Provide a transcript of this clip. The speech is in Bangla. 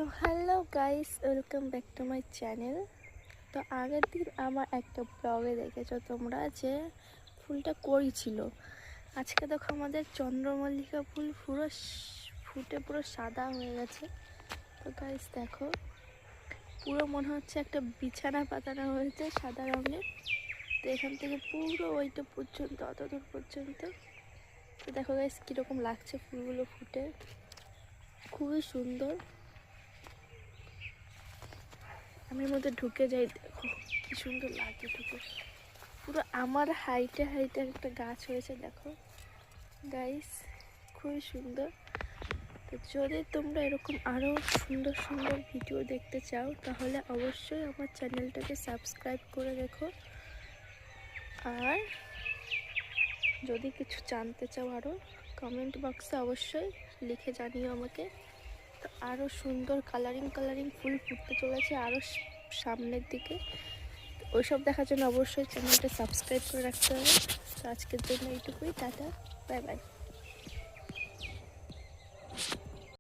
তো hello guys, welcome back to my channel. তো আগের দিন আমার একটা ব্লগে দেখেছো তোমরা যে ফুলটা কই ছিল। আজকে দেখো আমাদের চন্দ্রমল্লিকা ফুল পুরো ফুটে পুরো সাদা হয়ে গেছে। তো গাইস দেখো, পুরো মনে হচ্ছে একটা বিছানা পাতানো হয়েছে সাদা রঙের। তো এখান থেকে পুরো ওইটা পর্যন্ত, অতদূর পর্যন্ত। তো দেখো গাইস কীরকম লাগছে ফুলগুলো ফুটে, খুবই সুন্দর। আমি মধ্যে ঢুকে যাই, দেখো কি সুন্দর লাগে ঢুকে। পুরো আমার হাইটে হাইটে একটা গাছ হয়েছে দেখো গাইস, খুবই সুন্দর। তো যদি তোমরা এরকম আরও সুন্দর সুন্দর ভিডিও দেখতে চাও তাহলে অবশ্যই আমার চ্যানেলটাকে সাবস্ক্রাইব করে রেখো। আর যদি কিছু জানতে চাও আরও, কমেন্ট বক্সে অবশ্যই লিখে জানিও আমাকে। তো আরও সুন্দর কালারিং কালারিং ফুল ফুটতে চলেছে আরও সামনের দিকে। ওইসব দেখার জন্য অবশ্যই চ্যানেলটা সাবস্ক্রাইব করে রাখতে হবে। তো আজকের জন্য এইটুকুই, টাটা, বাই বাই।